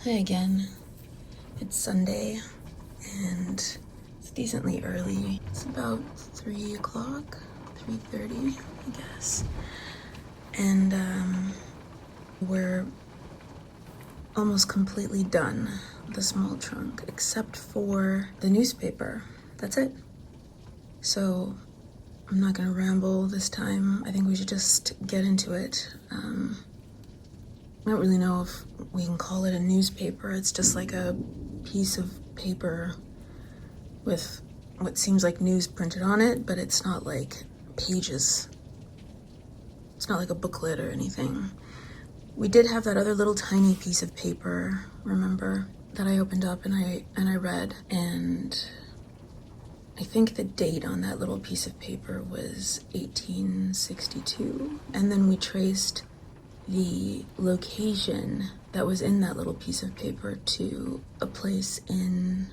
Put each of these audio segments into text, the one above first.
Hi again. It's Sunday and it's decently early. It's about 3 o'clock, 3:30, I guess. And we're almost completely done with the small trunk, except for the newspaper. That's it. So I'm not gonna ramble this time. I think we should just get into it. I don't really know if we can call it a newspaper. It's just like a piece of paper with what seems like news printed on it, but it's not like pages. It's not like a booklet or anything. We did have that other little tiny piece of paper, remember, that I opened up and I read, and I think the date on that little piece of paper was 1862, and then we traced the location that was in that little piece of paper to a place in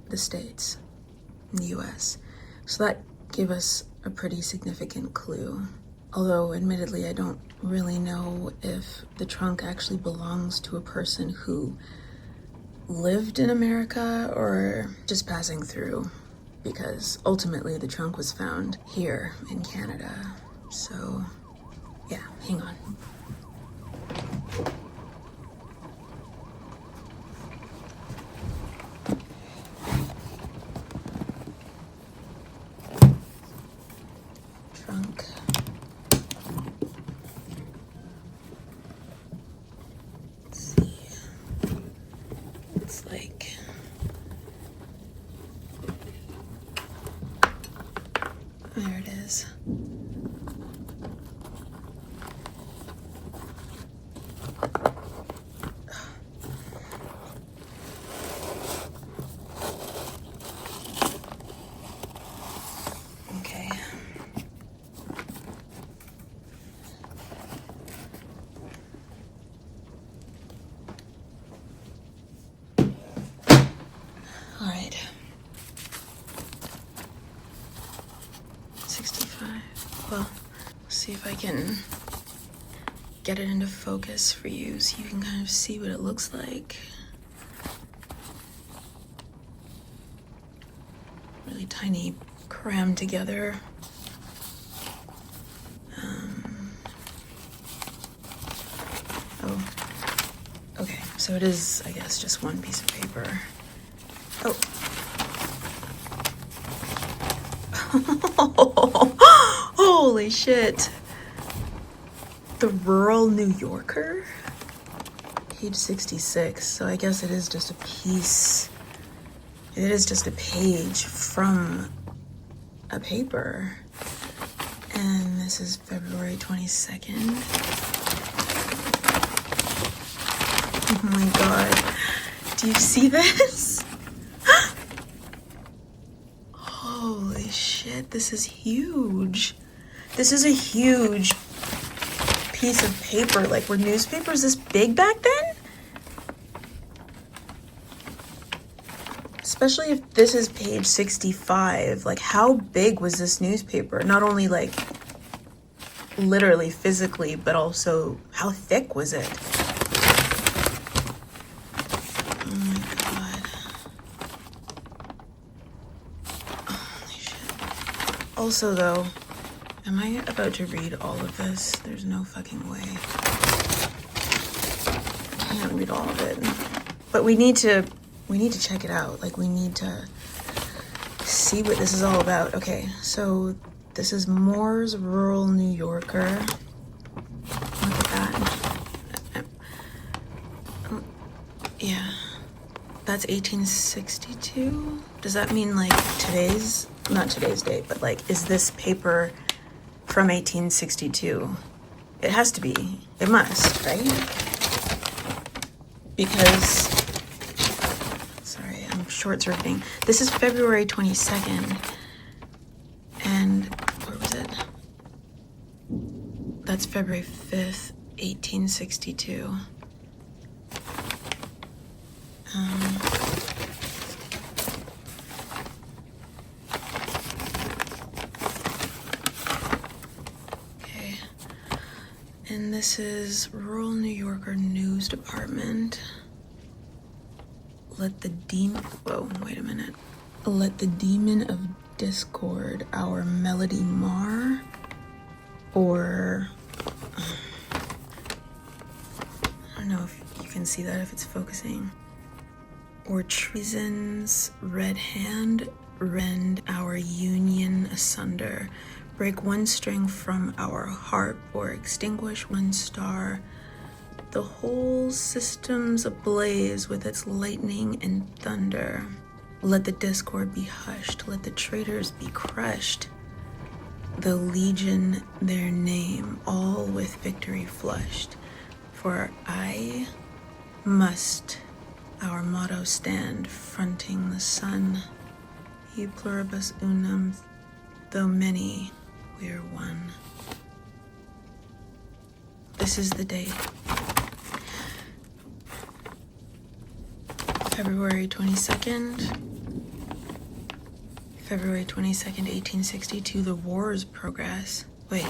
the States, in the US. So that gave us a pretty significant clue. Although, admittedly, I don't really know if the trunk actually belongs to a person who lived in America or just passing through, because ultimately the trunk was found here in Canada. So yeah, hang on. Trunk. Let's see. It's like there it is. Okay. All right. 65. Well, let's see if I can get it into focus for you so you can kind of see what it looks like. Really tiny, crammed together. Oh, okay, so it is, I guess, just one piece of paper. Oh. Holy shit. The Rural New Yorker? Page 66, so I guess it is just a piece. It is just a page from a paper. And this is February 22nd. Oh my god. Do you see this? Holy shit, this is huge. This is a huge piece of paper. Like, were newspapers this big back then? Especially if this is page 65. Like, how big was this newspaper? Not only, like, literally physically, but also how thick was it? Oh my god. Holy shit. Also, though, am I about to read all of this? There's no fucking way. I can't read all of it. But we need to check it out. Like, we need to see what this is all about. Okay, so this is Moore's Rural New Yorker. Look at that. Yeah. That's 1862? Does that mean, like, not today's date, but, like, is this paper from 1862? It has to be. It must, right? Because, sorry, I'm short-circuiting. This is February 22nd. And where was it? That's February 5th, 1862. Okay. And this is Rural New Yorker News Department. Let the demon, whoa, wait a minute. Let the demon of discord our melody mar, or I don't know if you can see that if it's focusing. Or treason's red hand rend our union asunder, break one string from our harp, or extinguish one star. The whole system's ablaze with its lightning and thunder. Let the discord be hushed, let the traitors be crushed. The legion their name, all with victory flushed. For I must our motto stand, fronting the sun. Ye pluribus unum, though many, we're one. This is the date. February 22nd. February 22nd, 1862, the war's progress. Wait.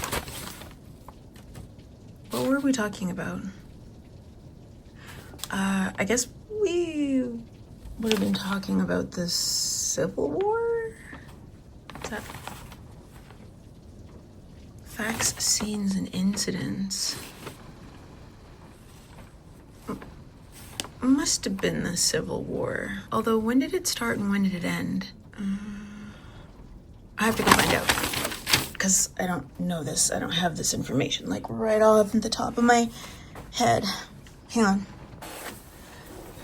What were we talking about? I guess we would have been talking about the Civil War? Is that facts, scenes, and incidents? Must have been the Civil War. Although, when did it start and when did it end? I have to go find out, because I don't know this. I don't have this information, like, right off the top of my head. Hang on.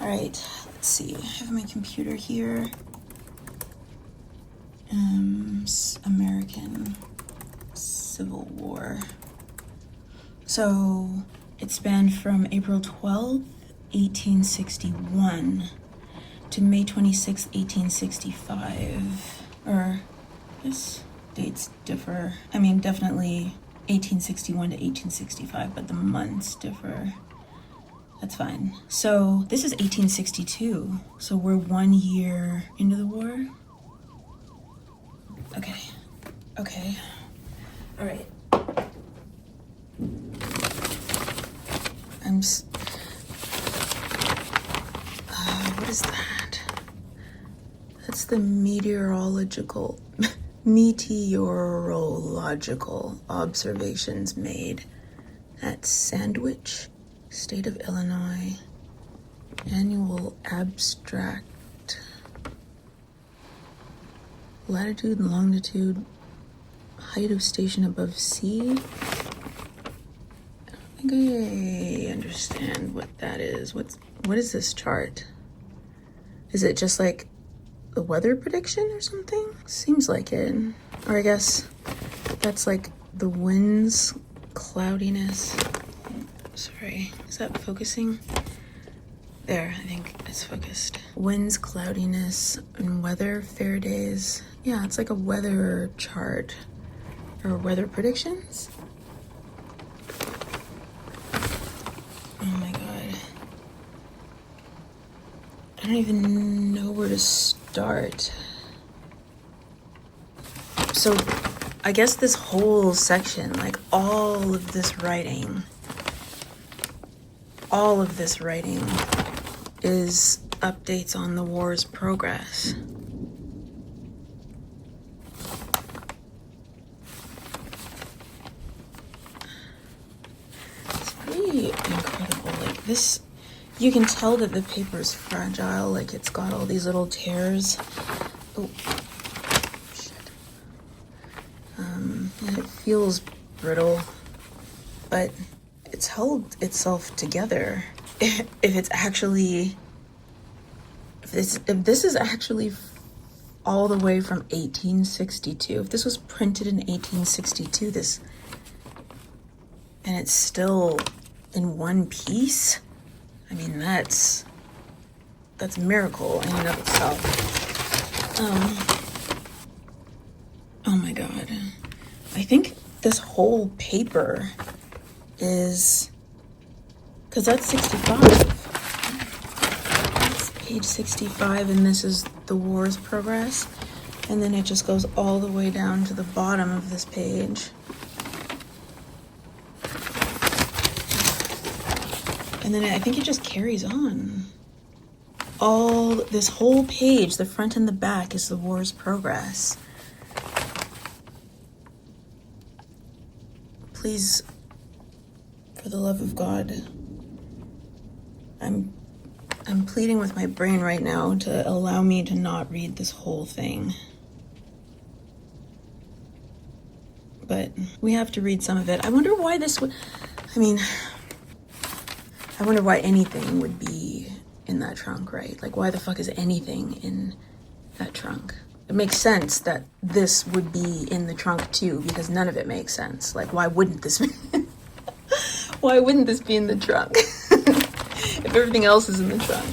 All right, let's see. I have my computer here. American Civil War. So it spanned from April 12th, 1861 to May 26th, 1865. Or, I guess dates differ. I mean, definitely 1861 to 1865, but the months differ. That's fine. So this is 1862. So we're 1 year into the war. Okay. Okay. All right. What is that? That's the meteorological observations made at Sandwich, State of Illinois. Annual abstract. Latitude and longitude, height of station above sea. I don't think I understand what that is. What is this chart? Is it just like the weather prediction or something? Seems like it. Or I guess that's like the winds, cloudiness. Sorry, is that focusing? There, I think it's focused. Winds, cloudiness, and weather, fair days. Yeah, it's like a weather chart or weather predictions. Oh my God. I don't even know where to start. So I guess this whole section, like all of this writing is updates on the war's progress. It's pretty incredible. Like this, you can tell that the paper is fragile. Like it's got all these little tears. Oh, shit. And it feels brittle, but it's held itself together. If this is actually all the way from 1862, if this was printed in 1862, and it's still in one piece, I mean, that's a miracle in and of itself. Oh my God. I think this whole paper is, because that's 65. That's page 65, and this is the war's progress. And then it just goes all the way down to the bottom of this page. And then I think it just carries on. this whole page, the front and the back, is the war's progress. Please, for the love of God, I'm pleading with my brain right now to allow me to not read this whole thing. But we have to read some of it. I wonder why this would, I wonder why anything would be in that trunk, right? Like, why the fuck is anything in that trunk? It makes sense that this would be in the trunk too, because none of it makes sense. Like, why wouldn't this be? Why wouldn't this be in the trunk? If everything else is in the trunk.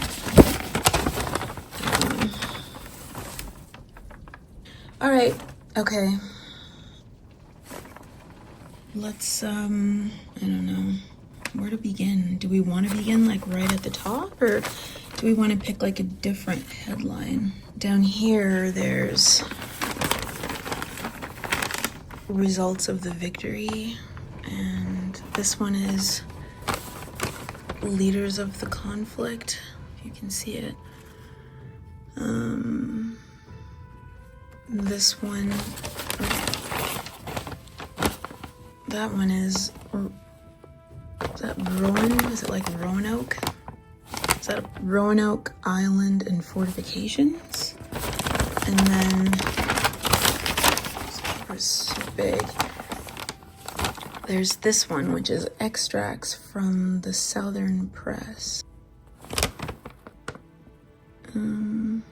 All right, okay. Let's, I don't know where to begin. Do we want to begin like right at the top, or do we want to pick like a different headline? Down here, there's results of the victory, and this one is leaders of the conflict, if you can see it. This one, that one is that Rowan? Is it like Roanoke? Is that Roanoke Island and Fortifications? And then, this paper is so big. There's this one, which is extracts from the Southern Press. And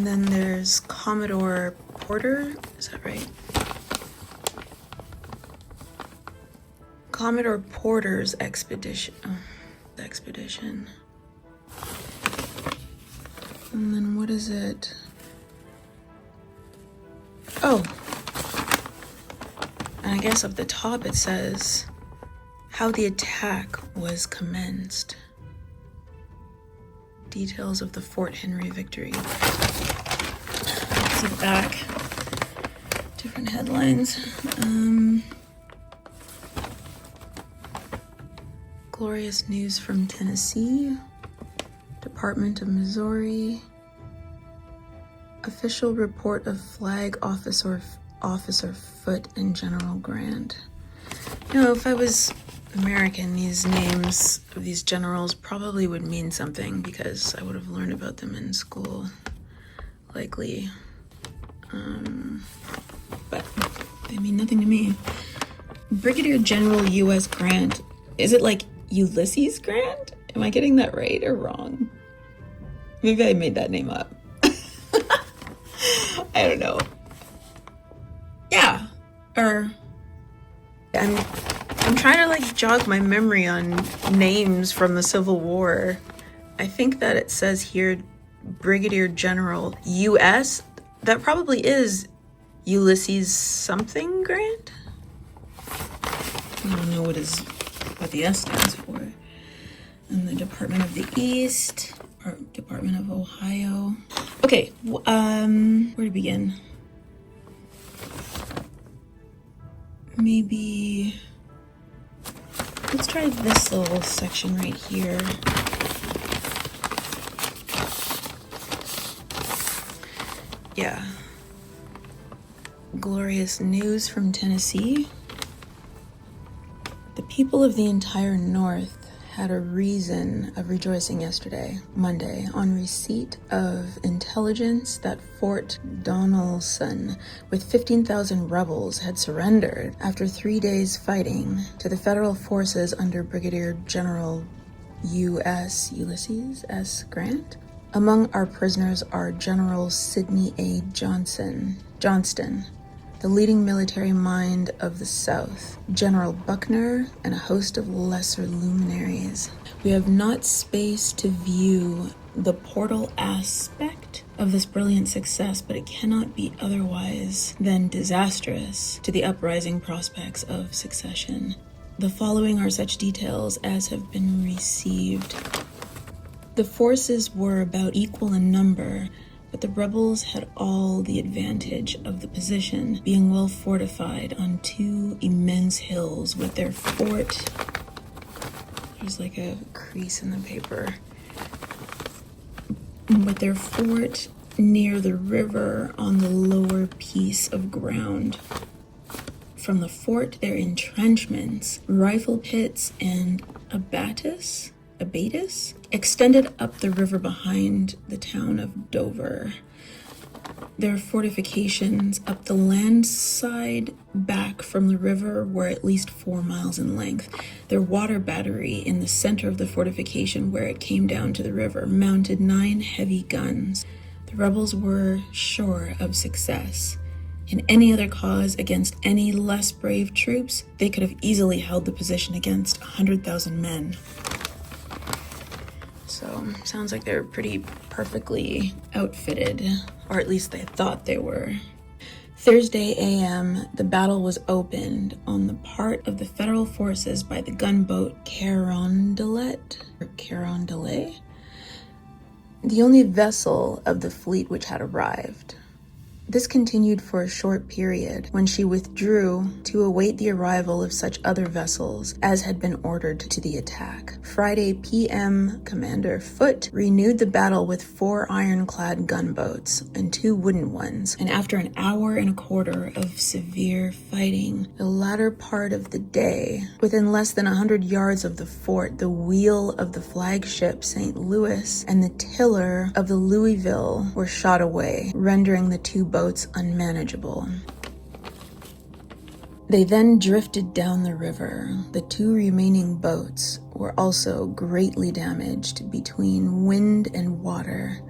then there's Commodore Porter, is that right? Commodore Porter's expedition. And then what is it? Oh. And I guess up the top it says how the attack was commenced. Details of the Fort Henry victory. See the back. Different headlines. Glorious news from Tennessee. Department of Missouri. Official report of flag officer Foote and General Grant. You know, if I was American, these names of these generals probably would mean something because I would have learned about them in school, likely. But they mean nothing to me. Brigadier General U.S. Grant. Is it like Ulysses Grant? Am I getting that right or wrong? Maybe I made that name up. I don't know. Yeah. Or I'm trying to like jog my memory on names from the Civil War. I think that it says here Brigadier General U.S. That probably is Ulysses something Grant? I don't know what the S stands for. And the Department of the East, or Department of Ohio. Okay, where to begin? Maybe let's try this little section right here. Yeah. Glorious news from Tennessee. The people of the entire North had a reason of rejoicing yesterday, Monday, on receipt of intelligence that Fort Donelson, with 15,000 rebels, had surrendered after 3 days fighting to the federal forces under Brigadier General U.S. Ulysses S. Grant. Among our prisoners are General Sidney A. Johnston, the leading military mind of the South, General Buckner, and a host of lesser luminaries. We have not space to view the portal aspect of this brilliant success, but it cannot be otherwise than disastrous to the uprising prospects of succession. The following are such details as have been received. The forces were about equal in number, but the rebels had all the advantage of the position, being well fortified on two immense hills with their fort There's like a crease in the paper. But their fort near the river on the lower piece of ground. From the fort, their entrenchments, rifle pits, and abatis extended up the river behind the town of Dover. Their fortifications up the land side back from the river were at least 4 miles in length. Their water battery in the center of the fortification where it came down to the river mounted 9 heavy guns. The rebels were sure of success. In any other cause against any less brave troops, they could have easily held the position against 100,000 men. So, sounds like they're pretty perfectly outfitted, or at least they thought they were. Thursday a.m., the battle was opened on the part of the federal forces by the gunboat 𝔻𝕚𝕚𝕚, the only vessel of the fleet which had arrived. This continued for a short period, when she withdrew to await the arrival of such other vessels as had been ordered to the attack. Friday p.m., Commander Foote renewed the battle with 4 ironclad gunboats and 2 wooden ones, and after an hour and a quarter of severe fighting, the latter part of the day, within less than 100 yards of the fort, the wheel of the flagship St. Louis and the tiller of the Louisville were shot away, rendering the 2 boats unmanageable. They then drifted down the river. The 2 remaining boats were also greatly damaged between wind and water.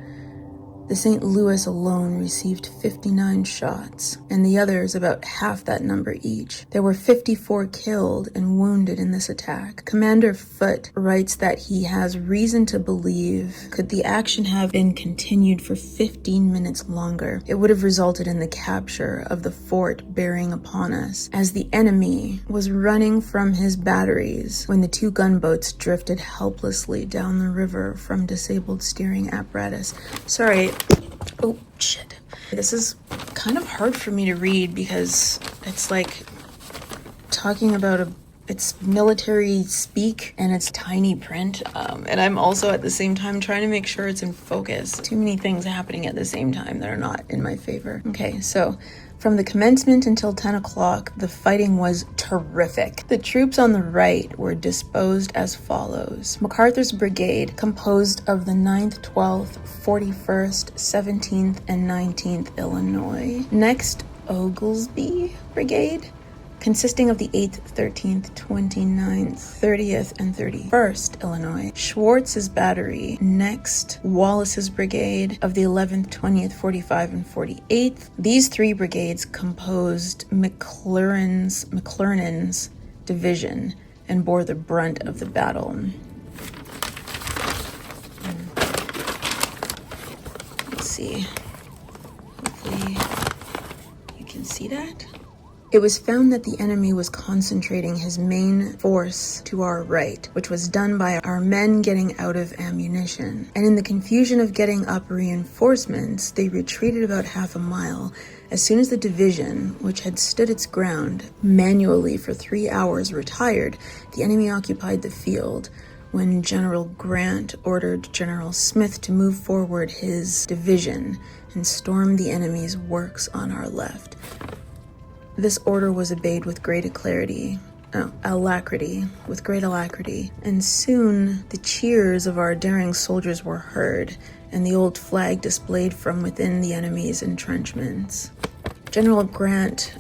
The St. Louis alone received 59 shots, and the others about half that number each. There were 54 killed and wounded in this attack. Commander Foote writes that he has reason to believe, could the action have been continued for 15 minutes longer, it would have resulted in the capture of the fort bearing upon us, as the enemy was running from his batteries when the 2 gunboats drifted helplessly down the river from disabled steering apparatus. Sorry. Oh, shit. This is kind of hard for me to read because it's like talking about it's military speak and it's tiny print. And I'm also at the same time trying to make sure it's in focus. Too many things happening at the same time that are not in my favor. Okay, so from the commencement until 10 o'clock, the fighting was terrific. The troops on the right were disposed as follows. MacArthur's brigade, composed of the 9th, 12th, 41st, 17th, and 19th Illinois. Next, Oglesby brigade, consisting of the 8th, 13th, 29th, 30th, and 31st Illinois. Schwartz's battery. Next, Wallace's brigade of the 11th, 20th, 45th, and 48th. These 3 brigades composed McClernand's division and bore the brunt of the battle. Let's see. Hopefully you can see that. It was found that the enemy was concentrating his main force to our right, which was done by our men getting out of ammunition. And in the confusion of getting up reinforcements, they retreated about half a mile. As soon as the division, which had stood its ground manually for 3 hours, retired, the enemy occupied the field, when General Grant ordered General Smith to move forward his division and storm the enemy's works on our left. This order was obeyed with great alacrity, and soon the cheers of our daring soldiers were heard, and the old flag displayed from within the enemy's entrenchments. General Grant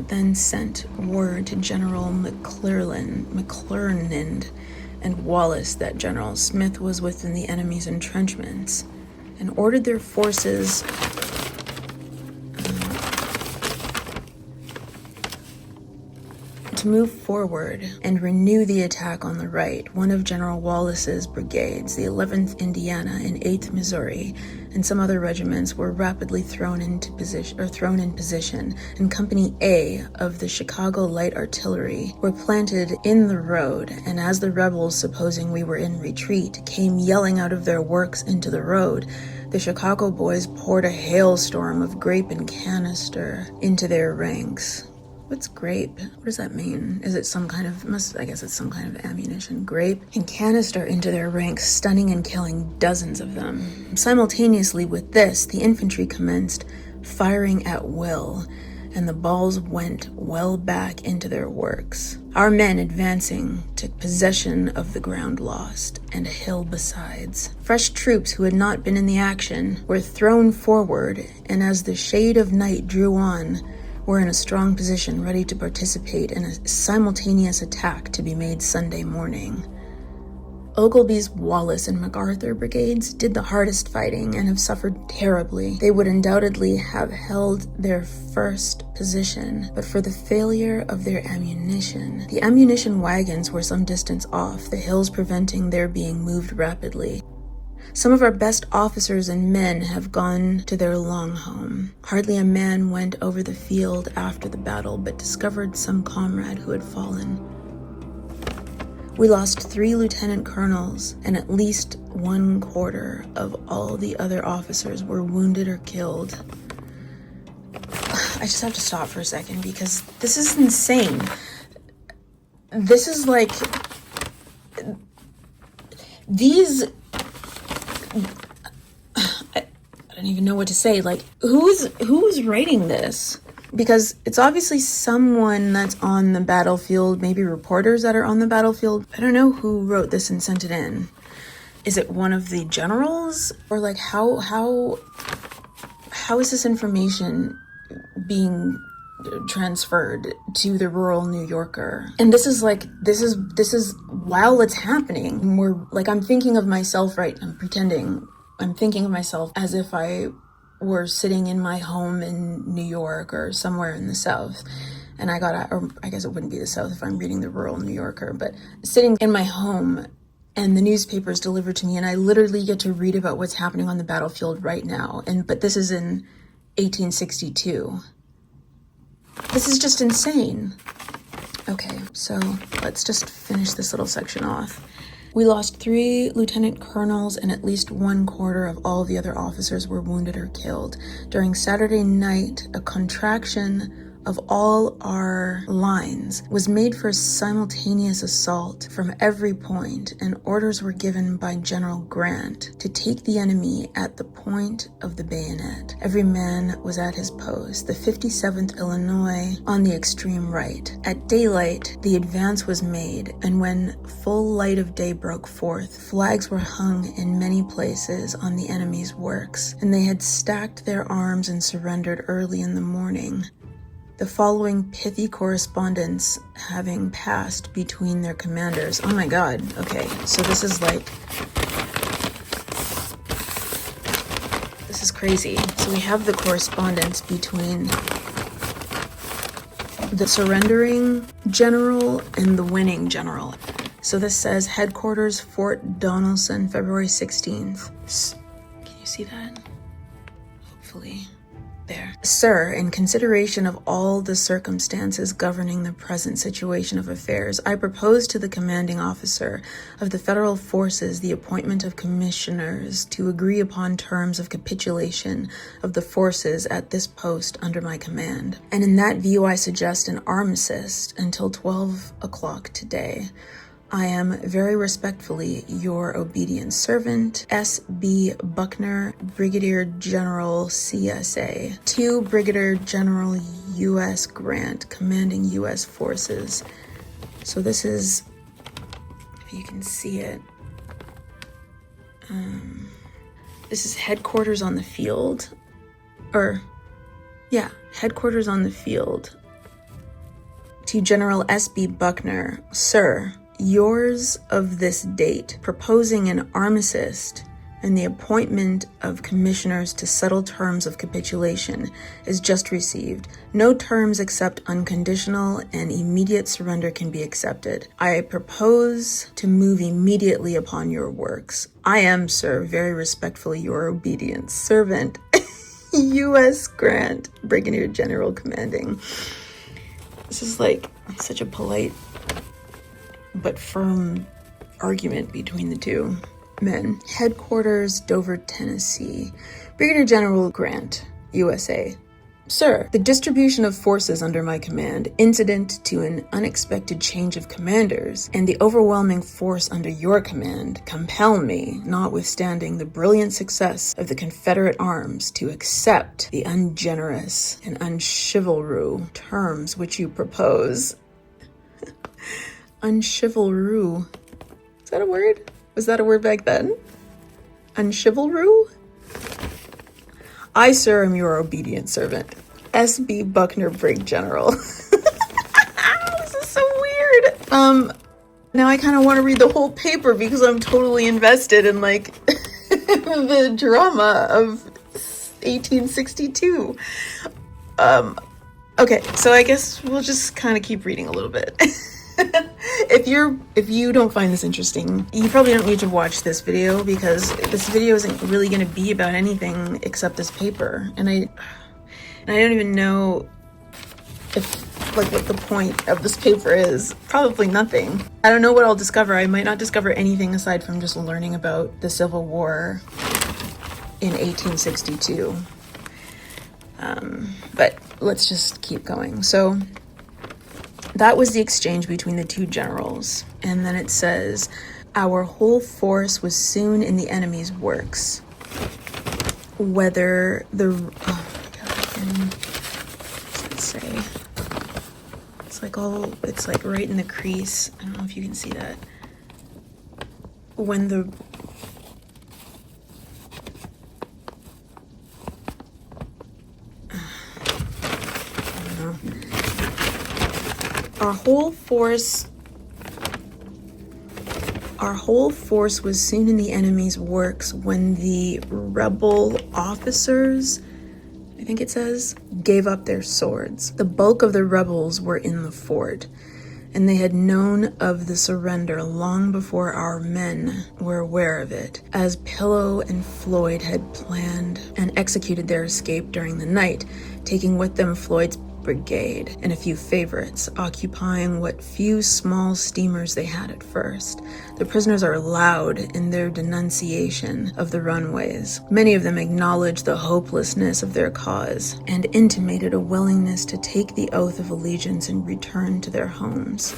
then sent word to General McClernand and Wallace that General Smith was within the enemy's entrenchments, and ordered their forces to move forward and renew the attack on the right. One of General Wallace's brigades, the 11th Indiana and 8th Missouri, and some other regiments were rapidly thrown in position, and Company A of the Chicago Light Artillery were planted in the road, and as the rebels, supposing we were in retreat, came yelling out of their works into the road, the Chicago boys poured a hailstorm of grape and canister into their ranks. What's grape? What does that mean? Is it some kind of, I guess it's some kind of ammunition. Grape and canister into their ranks, stunning and killing dozens of them. Simultaneously with this, the infantry commenced firing at will, and the balls went well back into their works. Our men advancing took possession of the ground lost, and a hill besides. Fresh troops who had not been in the action were thrown forward, and as the shade of night drew on, were in a strong position ready to participate in a simultaneous attack to be made Sunday morning. Ogilvy's, Wallace, and MacArthur brigades did the hardest fighting and have suffered terribly. They would undoubtedly have held their first position, but for the failure of their ammunition. The ammunition wagons were some distance off, the hills preventing their being moved rapidly. Some of our best officers and men have gone to their long home. Hardly a man went over the field after the battle, but discovered some comrade who had fallen. We lost 3 lieutenant colonels, and at least 1/4 of all the other officers were wounded or killed. I just have to stop for a second because this is insane. This is like... These... I don't even know what to say. Like, who's writing this? Because it's obviously someone that's on the battlefield, maybe reporters that are on the battlefield. I don't know who wrote this and sent it in. Is it one of the generals? Or like how is this information being transferred to the rural New Yorker? And this is while it's happening. I'm thinking of myself, right? I'm thinking of myself as if I were sitting in my home in New York or somewhere in the South, and or I guess it wouldn't be the South if I'm reading the rural New Yorker, but sitting in my home and the newspaper is delivered to me and I literally get to read about what's happening on the battlefield right now. But this is in 1862. This is just insane. Okay, so let's just finish this little section off. We lost 3 lieutenant colonels, and at least 1/4 of all the other officers were wounded or killed. During Saturday night, a contraction of all our lines was made for a simultaneous assault from every point, and orders were given by General Grant to take the enemy at the point of the bayonet. Every man was at his post, the 57th Illinois on the extreme right. At daylight, the advance was made, and when full light of day broke forth, flags were hung in many places on the enemy's works, and they had stacked their arms and surrendered early in the morning. The following pithy correspondence having passed between their commanders. Oh my god, okay, so this is crazy. So we have the correspondence between the surrendering general and the winning general. So this says, headquarters, Fort Donelson, February 16th. Can you see that? Hopefully. There. Sir, in consideration of all the circumstances governing the present situation of affairs, I propose to the commanding officer of the federal forces the appointment of commissioners to agree upon terms of capitulation of the forces at this post under my command. And in that view, I suggest an armistice until 12 o'clock today. I am very respectfully your obedient servant, S.B. Buckner, Brigadier General CSA, to Brigadier General U.S. Grant, commanding U.S. forces. So this is, if you can see it, this is headquarters on the field, headquarters on the field. To General S.B. Buckner, Sir, yours of this date, proposing an armistice and the appointment of commissioners to settle terms of capitulation, is just received. No terms except unconditional and immediate surrender can be accepted. I propose to move immediately upon your works. I am, sir, very respectfully your obedient servant, U.S. Grant, Brigadier General commanding. This is like such a polite but firm argument between the two men. Headquarters, Dover, Tennessee. Brigadier General Grant, USA. Sir, the distribution of forces under my command, incident to an unexpected change of commanders, and the overwhelming force under your command compel me, notwithstanding the brilliant success of the Confederate arms, to accept the ungenerous and unchivalrous terms which you propose. Unchivalrous. Is that a word? Was that a word back then? Unchivalrous? I, sir, am your obedient servant, S.B. Buckner, Brig General. This is so weird. Now I kind of want to read the whole paper because I'm totally invested in, like, the drama of 1862. Okay, so I guess we'll just kind of keep reading a little bit. If you don't find this interesting, you probably don't need to watch this video, because this video isn't really going to be about anything except this paper, and I don't even know if, like, what the point of this paper is. Probably nothing. I don't know what I'll discover. I might not discover anything aside from just learning about the Civil War in 1862. But let's just keep going. So that was the exchange between the two generals. And then it says, our whole force was soon in the enemy's works. Whether the... Oh my God, what does it say? It's like right in the crease. I don't know if you can see that. When the... Our whole force was soon in the enemy's works when the rebel officers, I think it says, gave up their swords. The bulk of the rebels were in the fort, and they had known of the surrender long before our men were aware of it, as Pillow and Floyd had planned and executed their escape during the night, taking with them Floyd's brigade and a few favorites, occupying what few small steamers they had at first. The prisoners are loud in their denunciation of the runways. Many of them acknowledged the hopelessness of their cause and intimated a willingness to take the oath of allegiance and return to their homes.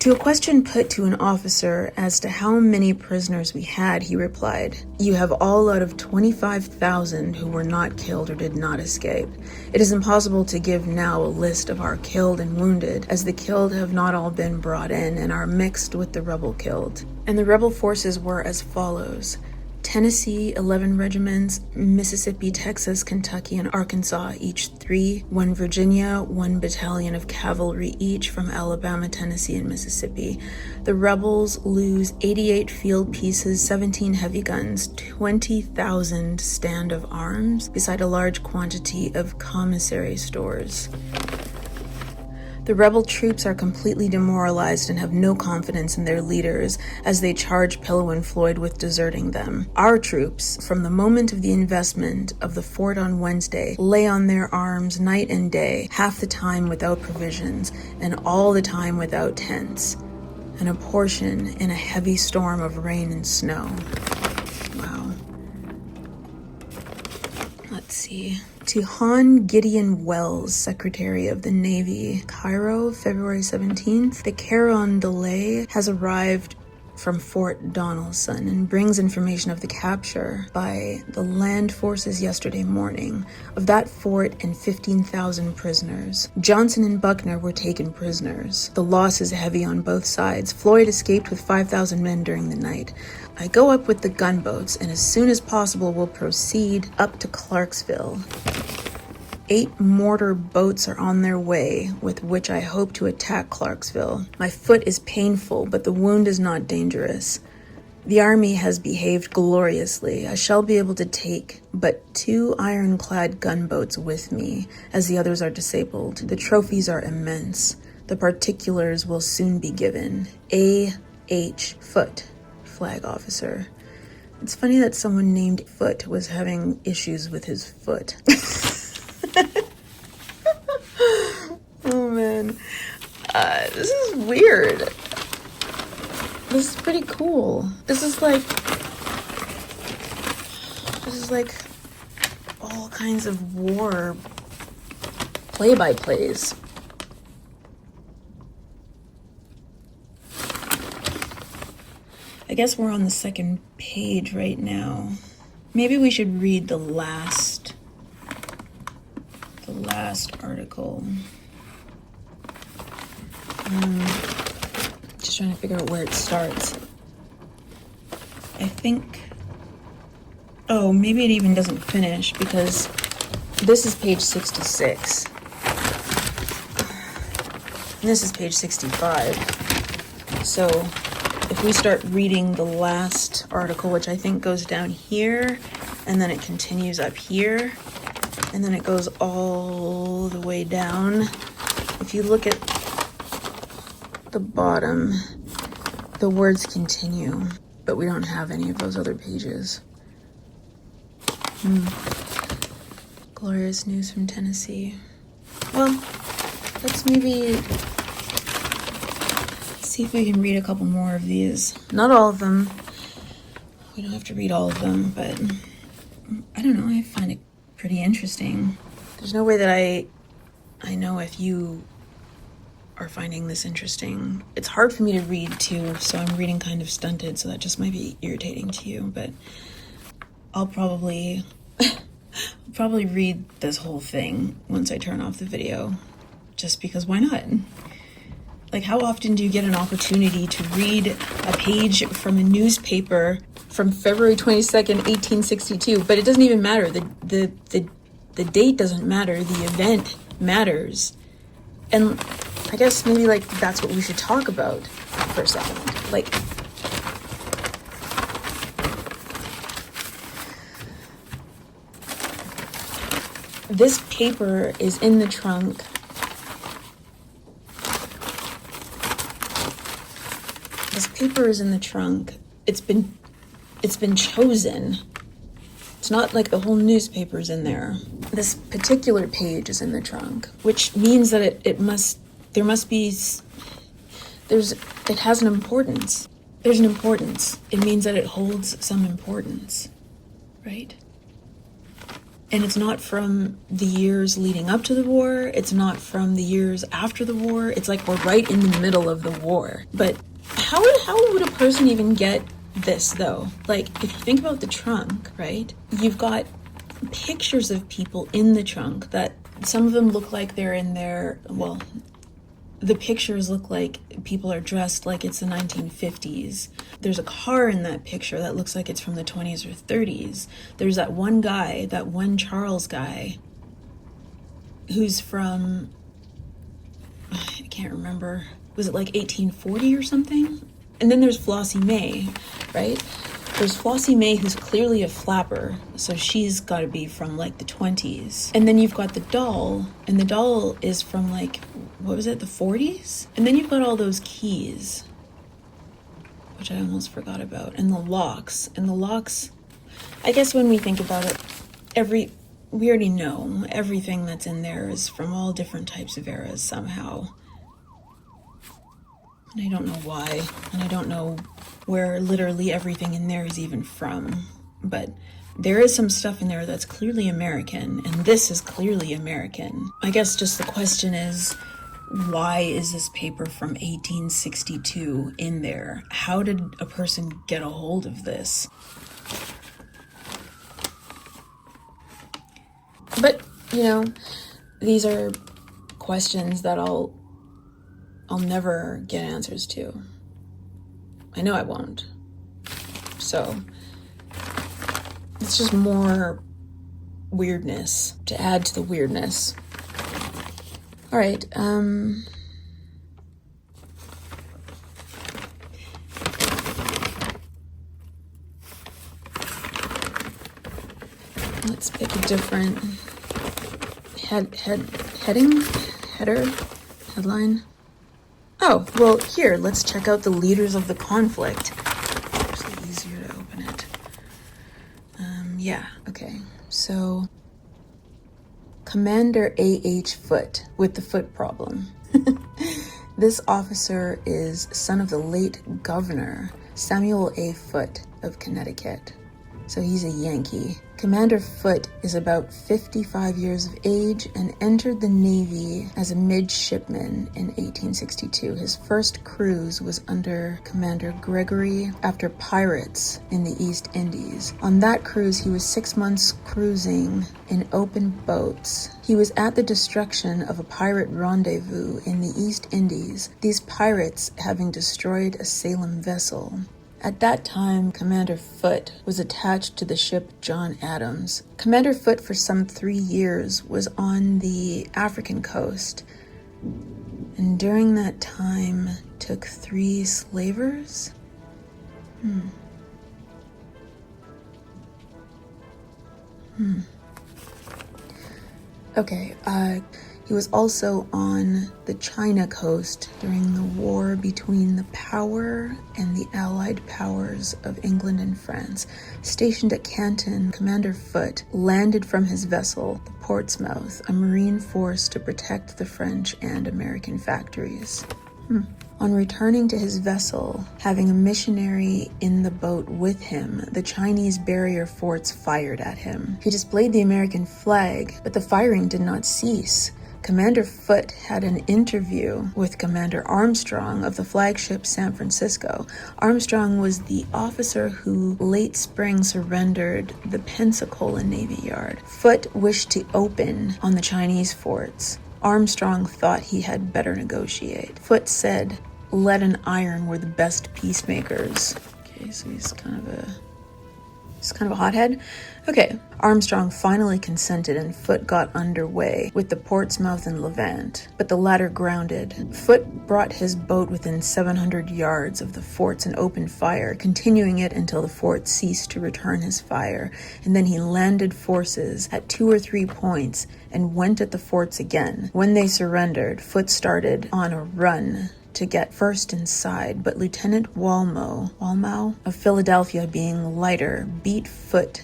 To a question put to an officer as to how many prisoners we had, he replied, "You have all out of 25,000 who were not killed or did not escape. It is impossible to give now a list of our killed and wounded, as the killed have not all been brought in and are mixed with the rebel killed." And the rebel forces were as follows: Tennessee, 11 regiments, Mississippi, Texas, Kentucky, and Arkansas, each 3, 1 Virginia, 1 battalion of cavalry each from Alabama, Tennessee, and Mississippi. The rebels lose 88 field pieces, 17 heavy guns, 20,000 stand of arms, beside a large quantity of commissary stores. The rebel troops are completely demoralized and have no confidence in their leaders as they charge Pillow and Floyd with deserting them. Our troops, from the moment of the investment of the fort on Wednesday, lay on their arms night and day, half the time without provisions, and all the time without tents, and a portion in a heavy storm of rain and snow. Wow. Let's see. To Hon Gideon Wells, Secretary of the Navy, Cairo, February 17th, the Carondelet has arrived from Fort Donelson and brings information of the capture by the land forces yesterday morning of that fort and 15,000 prisoners. Johnson and Buckner were taken prisoners. The loss is heavy on both sides. Floyd escaped with 5,000 men during the night. I go up with the gunboats, and as soon as possible will proceed up to Clarksville. 8 mortar boats are on their way, with which I hope to attack Clarksville. My foot is painful, but the wound is not dangerous. The army has behaved gloriously. I shall be able to take but 2 ironclad gunboats with me, as the others are disabled. The trophies are immense. The particulars will soon be given. A.H. Foote, flag officer. It's funny that someone named Foote was having issues with his foot. Oh man, this is weird. This is pretty cool. This is like all kinds of war play-by-plays. I guess we're on the second page right now. Maybe we should read the last article. Just trying to figure out where it starts. I think, oh, maybe it even doesn't finish because this is page 66. And this is page 65. So if we start reading the last article, which I think goes down here, and then it continues up here, and then it goes all the way down. If you look at the bottom, the words continue, but we don't have any of those other pages. Glorious news from Tennessee. Well, let's maybe see if we can read a couple more of these. Not all of them. We don't have to read all of them, but I don't know, I find it pretty interesting. There's no way that I know if you are finding this interesting. It's hard for me to read too, so I'm reading kind of stunted, so that just might be irritating to you, but I'll probably read this whole thing once I turn off the video, just because why not? Like, how often do you get an opportunity to read a page from a newspaper from February 22nd, 1862? But it doesn't even matter. The date doesn't matter. The event matters. And I guess maybe, like, that's what we should talk about for a second. Like, this paper is in the trunk. This paper is in the trunk. It's been chosen. It's not like the whole newspaper's in there. This particular page is in the trunk, which means that it has an importance. There's an importance. It means that it holds some importance, right? And it's not from the years leading up to the war. It's not from the years after the war. It's like we're right in the middle of the war. But how would a person even get this, though? Like, if you think about the trunk, right? You've got pictures of people in the trunk that some of them look like they're in their, well, the pictures look like people are dressed like it's the 1950s. There's a car in that picture that looks like it's from the 20s or 30s. There's that one guy, that one Charles guy, who's from, I can't remember, was it like 1840 or something? And then there's Flossie May, right? There's Flossie May, who's clearly a flapper, so she's got to be from like the 20s. And then you've got the doll, and the doll is from like, what was it, the 40s? And then you've got all those keys, which I almost forgot about, and the locks. And the locks, I guess when we think about it, we already know everything that's in there is from all different types of eras somehow. And I don't know why, and I don't know where literally everything in there is even from, but there is some stuff in there that's clearly American, and this is clearly American. I guess just the question is, why is this paper from 1862 in there? How did a person get a hold of this? But, you know, these are questions that I'll never get answers to. I know I won't. So it's just more weirdness to add to the weirdness. All right. Let's pick a different headline. Oh, well, here, let's check out the leaders of the conflict. It's actually easier to open it. Yeah, okay. So, Commander A.H. Foote with the foot problem. This officer is son of the late Governor Samuel A. Foote of Connecticut. so he's a Yankee. Commander Foote is about 55 years of age and entered the Navy as a midshipman in 1862. His first cruise was under Commander Gregory after pirates in the East Indies. On that cruise, he was 6 months cruising in open boats. He was at the destruction of a pirate rendezvous in the East Indies, these pirates having destroyed a Salem vessel. At that time, Commander Foote was attached to the ship John Adams. Commander Foote, for some 3 years, was on the African coast, and during that time took 3 slavers? Okay, he was also on the China coast during the war between the power and the allied powers of England and France. Stationed at Canton, Commander Foote landed from his vessel, the Portsmouth, a marine force to protect the French and American factories. On returning to his vessel, having a missionary in the boat with him, the Chinese barrier forts fired at him. He displayed the American flag, but the firing did not cease. Commander Foote had an interview with Commander Armstrong of the flagship San Francisco. Armstrong was the officer who late spring surrendered the Pensacola Navy Yard. Foote wished to open on the Chinese forts. Armstrong thought he had better negotiate. Foote said, "Lead and iron were the best peacemakers." Okay, so he's kind of a hothead. Okay, Armstrong finally consented and Foote got underway with the Portsmouth and Levant, but the latter grounded. Foote brought his boat within 700 yards of the forts and opened fire, continuing it until the fort ceased to return his fire, and then he landed forces at 2 or 3 points and went at the forts again. When they surrendered, Foote started on a run to get first inside, but Lieutenant 𝔼𝕟𝕚𝕚 of Philadelphia, being lighter, beat Foote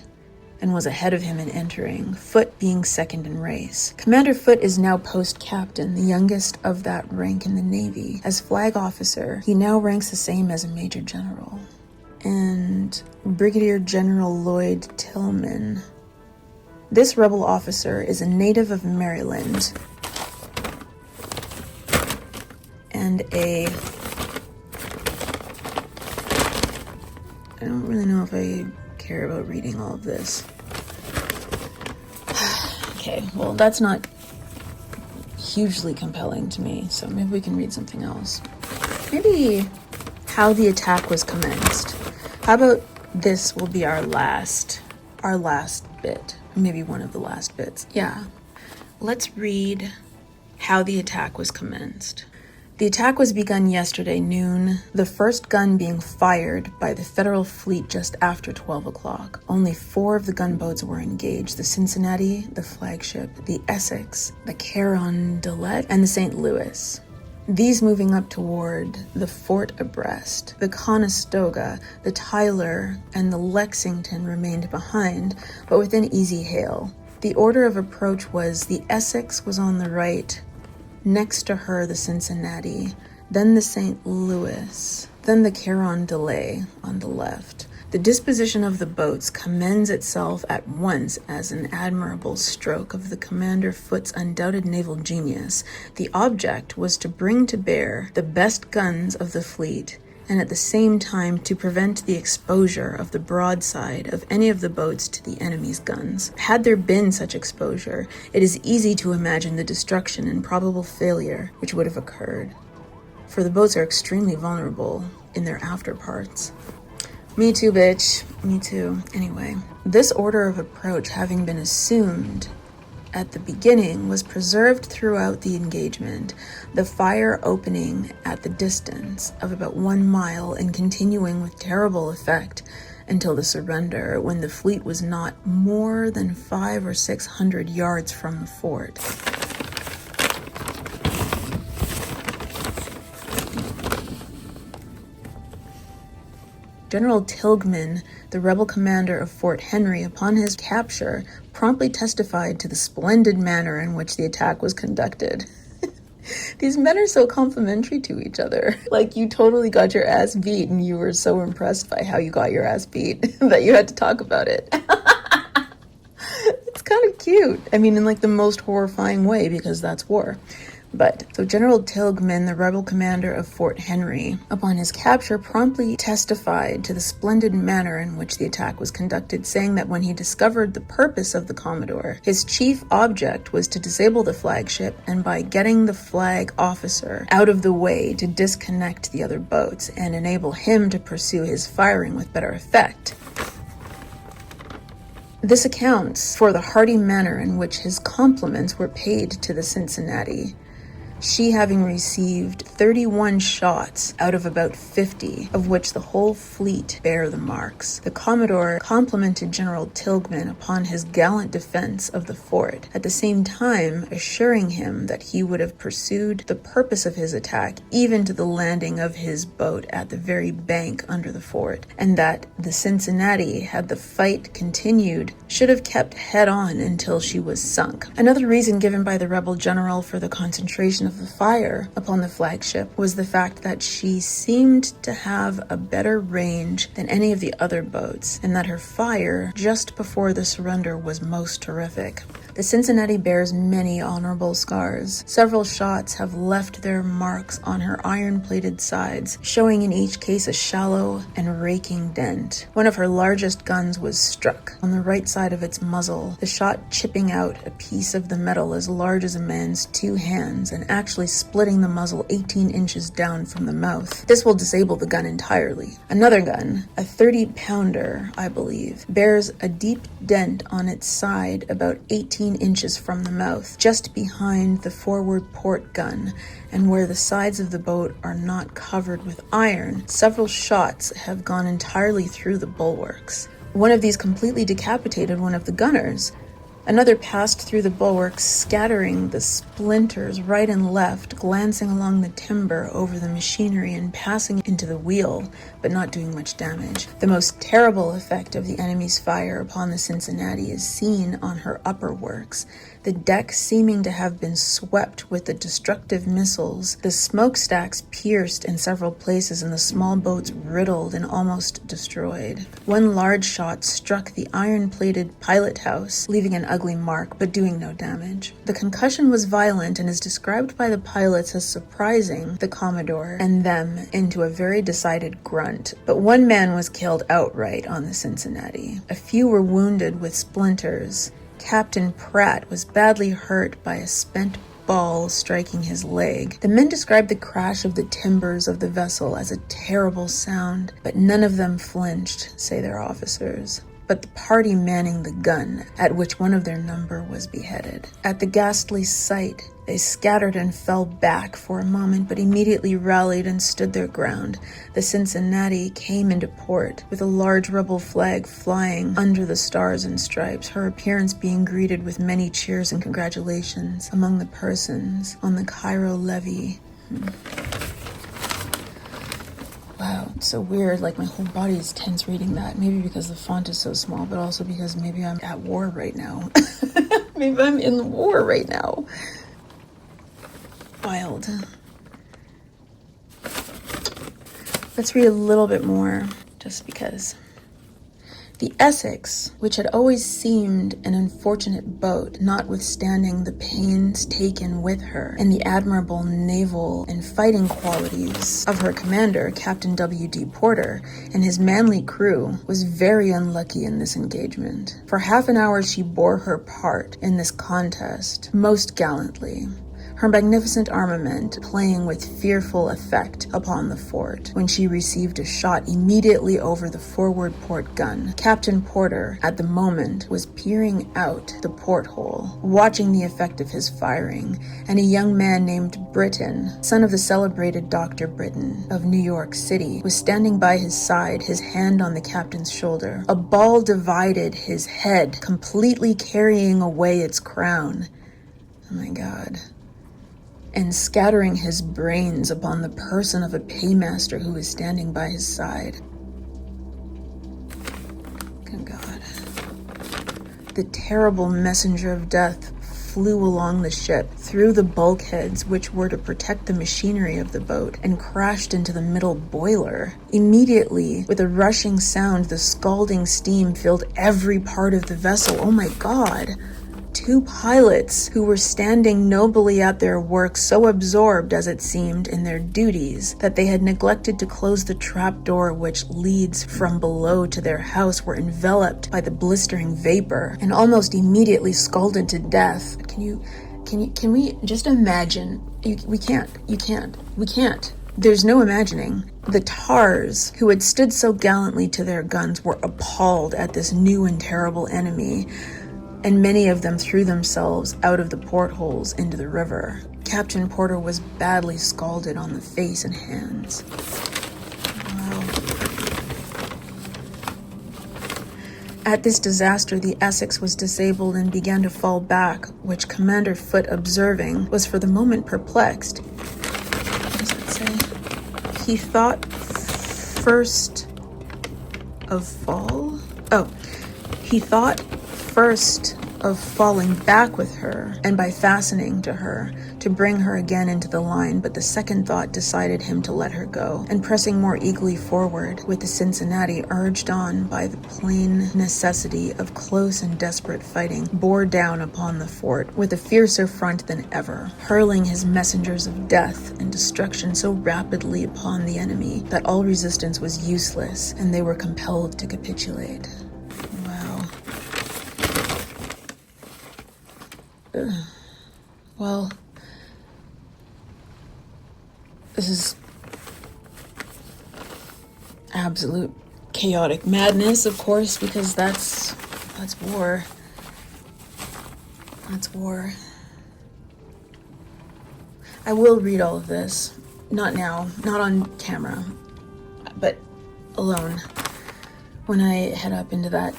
and was ahead of him in entering, Foote being second in race. Commander Foote is now post-captain, the youngest of that rank in the Navy. As flag officer, he now ranks the same as a major general. And Brigadier General Lloyd Tillman. This rebel officer is a native of Maryland and I don't really know if I care about reading all of this. Okay, well, that's not hugely compelling to me, so maybe we can read something else. Maybe how the attack was commenced. How about this will be our last bit, maybe one of the last bits. Yeah, let's read how the attack was commenced. The attack was begun yesterday noon, the first gun being fired by the Federal fleet just after 12 o'clock. Only 4 of the gunboats were engaged: the Cincinnati, the flagship, the Essex, the Carondelet, and the St. Louis. These moving up toward the fort abreast. The Conestoga, the Tyler, and the Lexington remained behind, but within easy hail. The order of approach was: the Essex was on the right, next to her the Cincinnati, then the St. Louis, then the Carondelet on the left. The disposition of the boats commends itself at once as an admirable stroke of the Commander Foote's undoubted naval genius. The object was to bring to bear the best guns of the fleet, and at the same time to prevent the exposure of the broadside of any of the boats to the enemy's guns. Had there been such exposure, it is easy to imagine the destruction and probable failure which would have occurred, for the boats are extremely vulnerable in their after parts. Me too, bitch. Me too. Anyway, this order of approach having been assumed at the beginning was preserved throughout the engagement, the fire opening at the distance of about 1 mile and continuing with terrible effect until the surrender, when the fleet was not more than 500 or 600 yards from the fort. General Tilghman, the rebel commander of Fort Henry, upon his capture, promptly testified to the splendid manner in which the attack was conducted. These men are so complimentary to each other. Like, you totally got your ass beat and you were so impressed by how you got your ass beat that you had to talk about it. It's kind of cute. I mean, in like the most horrifying way, because that's war. But, so General 𝔼𝕟𝕚𝕚, the rebel commander of Fort Henry, upon his capture promptly testified to the splendid manner in which the attack was conducted, saying that when he discovered the purpose of the Commodore, his chief object was to disable the flagship and by getting the flag officer out of the way to disconnect the other boats and enable him to pursue his firing with better effect. This accounts for the hearty manner in which his compliments were paid to the Cincinnati, she having received 31 shots out of about 50, of which the whole fleet bear the marks. The Commodore complimented General 𝔼𝕟𝕚𝕚 upon his gallant defense of the fort, at the same time assuring him that he would have pursued the purpose of his attack even to the landing of his boat at the very bank under the fort, and that the Cincinnati, had the fight continued, should have kept head on until she was sunk. Another reason given by the rebel general for the concentration of the fire upon the flagship was the fact that she seemed to have a better range than any of the other boats, and that her fire just before the surrender was most terrific. The Cincinnati bears many honorable scars. Several shots have left their marks on her iron-plated sides, showing in each case a shallow and raking dent. One of her largest guns was struck on the right side of its muzzle, the shot chipping out a piece of the metal as large as a man's two hands and actually splitting the muzzle 18 inches down from the mouth. This will disable the gun entirely. Another gun, a 30-pounder, I believe, bears a deep dent on its side about 18 inches from the mouth, just behind the forward port gun, and where the sides of the boat are not covered with iron, several shots have gone entirely through the bulwarks. One of these completely decapitated one of the gunners. Another passed through the bulwarks, scattering the splinters right and left, glancing along the timber over the machinery and passing into the wheel, but not doing much damage. The most terrible effect of the enemy's fire upon the Cincinnati is seen on her upper works, the deck seeming to have been swept with the destructive missiles, the smokestacks pierced in several places, and the small boats riddled and almost destroyed. One large shot struck the iron-plated pilot house, leaving an ugly mark, but doing no damage. The concussion was violent and is described by the pilots as surprising the Commodore and them into a very decided grunt, but one man was killed outright on the Cincinnati. A few were wounded with splinters. Captain Pratt was badly hurt by a spent ball striking his leg. The men described the crash of the timbers of the vessel as a terrible sound, but none of them flinched, say their officers, but the party manning the gun, at which one of their number was beheaded. At the ghastly sight, they scattered and fell back for a moment, but immediately rallied and stood their ground. The Cincinnati came into port, with a large rebel flag flying under the stars and stripes, her appearance being greeted with many cheers and congratulations among the persons on the Cairo levee. Wow, it's so weird, like my whole body is tense reading that. Maybe because the font is so small, but also because maybe I'm at war right now. Maybe I'm in the war right now. Wild. Let's read a little bit more, just because. The Essex, which had always seemed an unfortunate boat, notwithstanding the pains taken with her, and the admirable naval and fighting qualities of her commander, Captain W.D. Porter, and his manly crew, was very unlucky in this engagement. For half an hour she bore her part in this contest most gallantly, her magnificent armament playing with fearful effect upon the fort, when she received a shot immediately over the forward port gun. Captain Porter, at the moment, was peering out the porthole, watching the effect of his firing, and a young man named Britton, son of the celebrated Dr. Britton of New York City, was standing by his side, his hand on the captain's shoulder. A ball divided his head, completely carrying away its crown. Oh my God. And scattering his brains upon the person of a paymaster who was standing by his side. Good God. The terrible messenger of death flew along the ship, through the bulkheads which were to protect the machinery of the boat, and crashed into the middle boiler. Immediately, with a rushing sound, the scalding steam filled every part of the vessel. Oh my God! 2 pilots who were standing nobly at their work, so absorbed, as it seemed, in their duties that they had neglected to close the trapdoor which leads from below to their house, were enveloped by the blistering vapor and almost immediately scalded to death. Can we just imagine? We can't. There's no imagining. The tars, who had stood so gallantly to their guns, were appalled at this new and terrible enemy, and many of them threw themselves out of the portholes into the river. Captain Porter was badly scalded on the face and hands. Wow. At this disaster, the Essex was disabled and began to fall back, which Commander Foote, observing, was for the moment perplexed. What does it say? He thought first of fall? Oh, he thought first of falling back with her and by fastening to her to bring her again into the line, but the second thought decided him to let her go, and pressing more eagerly forward with the Cincinnati, urged on by the plain necessity of close and desperate fighting, bore down upon the fort with a fiercer front than ever, hurling his messengers of death and destruction so rapidly upon the enemy that all resistance was useless, and they were compelled to capitulate. Well, this is absolute chaotic madness, of course, because that's war. That's war. I will read all of this. Not now, not on camera, but alone. When I head up into that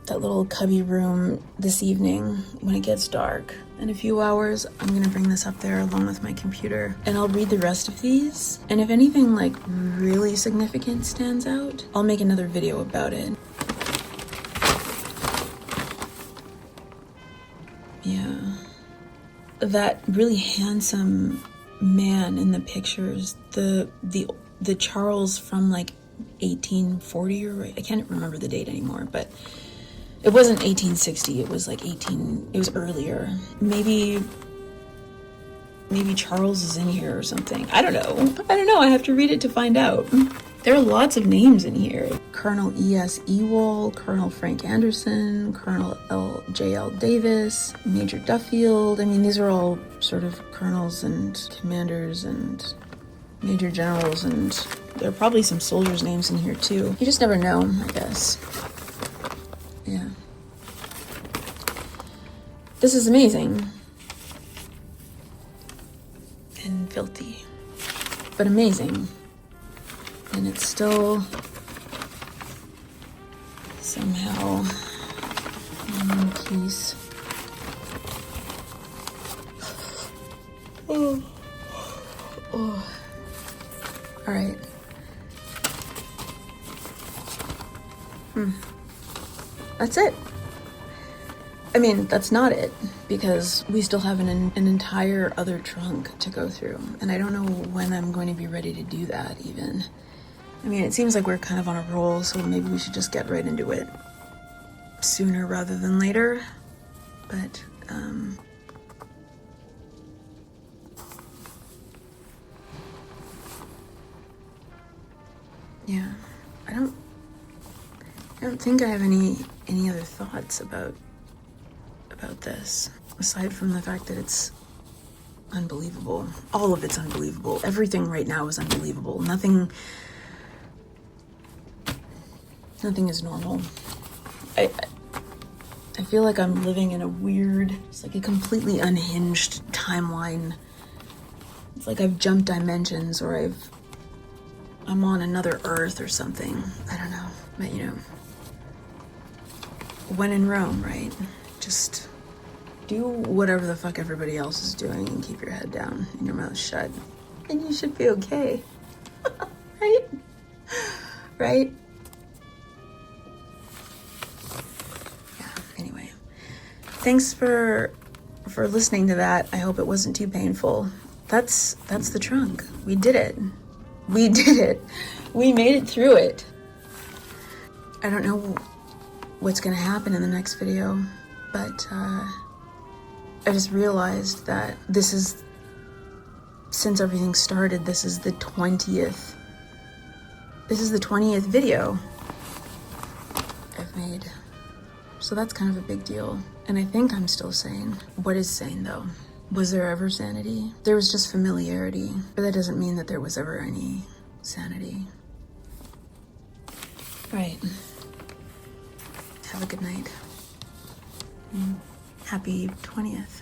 little cubby room this evening when it gets dark. In a few hours, I'm gonna bring this up there along with my computer, and I'll read the rest of these. And if anything like really significant stands out, I'll make another video about it. Yeah. That really handsome man in the pictures, the Charles from like 1840 or I can't remember the date anymore, but it wasn't 1860, it was like it was earlier. Maybe Charles is in here or something. I don't know, I have to read it to find out. There are lots of names in here. Colonel E.S. Ewell, Colonel Frank Anderson, Colonel J.L. Davis, Major Duffield. I mean, these are all sort of colonels and commanders and major generals, and there are probably some soldiers' names in here too. You just never know, I guess. Yeah. This is amazing. And filthy. But amazing. And it's still somehow in one piece. Oh. All right. That's it. I mean, that's not it, because we still have an entire other trunk to go through, and I don't know when I'm going to be ready to do that, even. I mean, it seems like we're kind of on a roll, so maybe we should just get right into it sooner rather than later, but, yeah, I don't think I have any other thoughts about this, aside from the fact that it's unbelievable. All of it's unbelievable. Everything right now is unbelievable. Nothing is normal. I feel like I'm living in a weird, it's like a completely unhinged timeline. It's like I've jumped dimensions, or I'm on another Earth or something. I don't know, but you know, when in Rome, right? Just do whatever the fuck everybody else is doing and keep your head down and your mouth shut, and you should be okay. Right? Right? Yeah, anyway. Thanks for for listening to that. I hope it wasn't too painful. That's the trunk. We did it. We did it. We made it through it. I don't know what's gonna happen in the next video, but I just realized that this is, since everything started, this is the 20th video I've made. So that's kind of a big deal. And I think I'm still sane. What is sane though? Was there ever sanity? There was just familiarity, but that doesn't mean that there was ever any sanity. Right. Have a good night. Happy 20th.